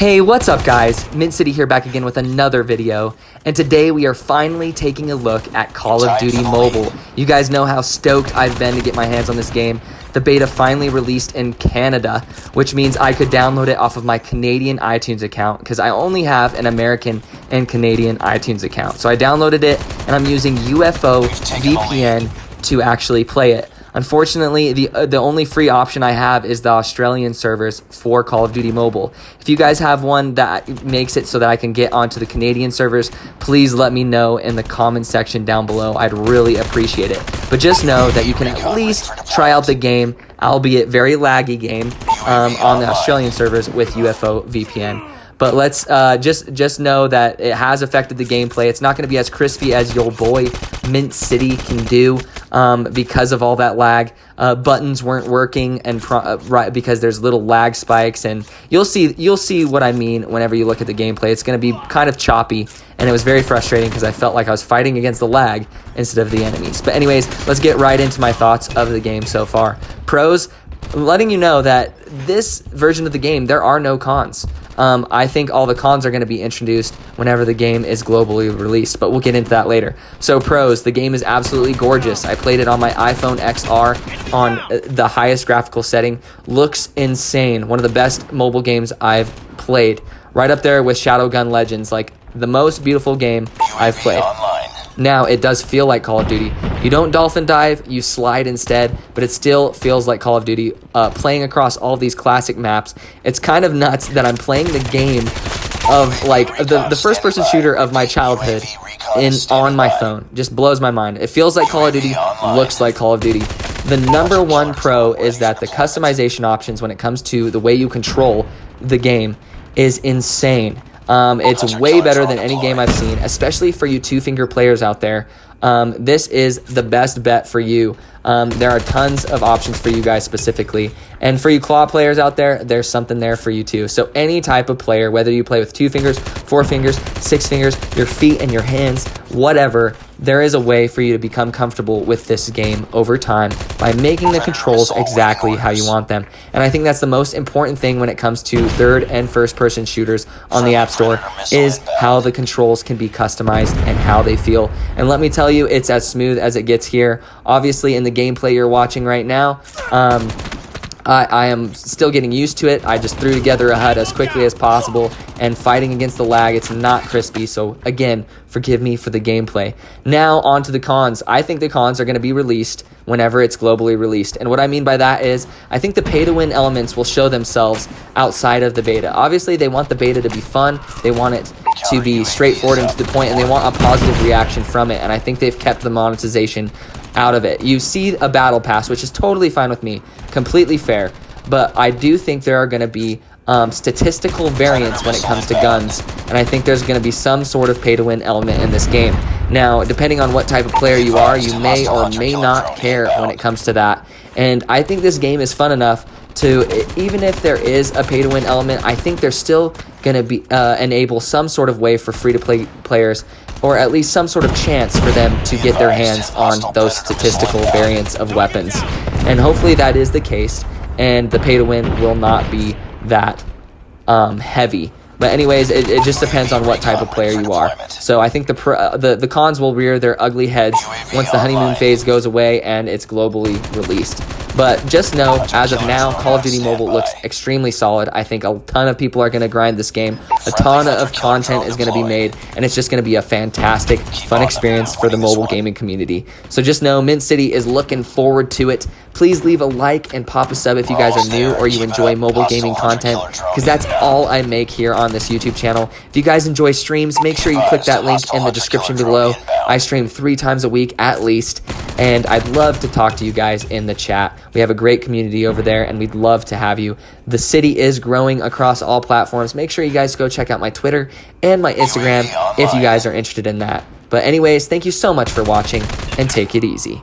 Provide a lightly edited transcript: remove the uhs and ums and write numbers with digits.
Hey, what's up guys? Mint City here back again with another video, and today we are finally taking a look at Call of Duty Mobile. You guys know how stoked I've been to get my hands on this game. The beta finally released in Canada, which means I could download it off of my Canadian iTunes account because I only have an American and Canadian iTunes account. So I downloaded it and I'm using UFO VPN to actually play it. Unfortunately, the only free option I have is the Australian servers for Call of Duty Mobile. If you guys have one that makes it so that I can get onto the Canadian servers, please let me know in the comment section down below. I'd really appreciate it. But just know that you can at least try out the game, albeit very laggy game, on the Australian servers with UFO VPN. But let's just know that it has affected the gameplay. It's not going to be as crispy as your boy Mint City can do because of all that lag. Buttons weren't working, and right because there's little lag spikes, and you'll see what I mean whenever you look at the gameplay. It's going to be kind of choppy, and it was very frustrating because I felt like I was fighting against the lag instead of the enemies. But anyways, let's get right into my thoughts of the game so far. Pros, letting you know that this version of the game, there are no cons. I think all the cons are going to be introduced whenever the game is globally released, but we'll get into that later. So pros, the game is absolutely gorgeous. I played it on my iPhone XR on the highest graphical setting. Looks insane. One of the best mobile games I've played. Right up there with Shadowgun Legends, like the most beautiful game I've played. Now, it does feel like Call of Duty. You don't dolphin dive, you slide instead, but it still feels like Call of Duty. Playing across all these classic maps, it's kind of nuts that I'm playing the game of like the first-person shooter of my childhood on my phone. Just blows my mind. It feels like Call of Duty, looks like Call of Duty. The number one pro is that the customization options when it comes to the way you control the game is insane. It's way better than any game I've seen, especially for you two-finger players out there. This is the best bet for you. There are tons of options for you guys specifically. And for you claw players out there, there's something there for you too. So any type of player, whether you play with 2 fingers, 4 fingers, 6 fingers, your feet and your hands, whatever, there is a way for you to become comfortable with this game over time by making the controls exactly how you want them. And I think that's the most important thing when it comes to third and first person shooters on the App Store is how the controls can be customized and how they feel. And let me tell you, it's as smooth as it gets here. Obviously, in the gameplay you're watching right now, I am still getting used to it. I just threw together a HUD as quickly as possible, and fighting against the lag, it's not crispy. So again, forgive me for the gameplay. Now on to the cons. I think the cons are going to be released whenever it's globally released. And what I mean by that is I think the pay-to-win elements will show themselves outside of the beta. Obviously, they want the beta to be fun. They want it to be straightforward and to the point, and they want a positive reaction from it. And I think they've kept the monetization out of it. You see a battle pass, which is totally fine with me, completely fair, but I do think there are going to be statistical variance when it comes to guns, and I think there's going to be some sort of pay-to-win element in this game. Now, depending on what type of player you are, you may or may not care when it comes to that, and I think this game is fun enough to, even if there is a pay-to-win element, I think there's still going to be enable some sort of way for free-to-play players, or at least some sort of chance for them to get their hands on those statistical variants of weapons. And hopefully that is the case, and the pay-to-win will not be that heavy. But anyways, it just depends on what type of player you are. So I think the cons will rear their ugly heads once the honeymoon phase goes away and it's globally released. But just know, as of now, Call of Duty Mobile looks extremely solid. I think a ton of people are going to grind this game. A ton of content is going to be made, and it's just going to be a fantastic, fun experience for the mobile gaming community. So just know, Mint City is looking forward to it. Please leave a like and pop a sub if you guys are new or you enjoy mobile gaming content, because that's all I make here on this YouTube channel. If you guys enjoy streams, make sure you click that link in the description below. I stream 3 times a week at least, and I'd love to talk to you guys in the chat. We have a great community over there, and we'd love to have you. The city is growing across all platforms. Make sure you guys go check out my Twitter and my Instagram if you guys are interested in that. But anyways, thank you so much for watching, and take it easy.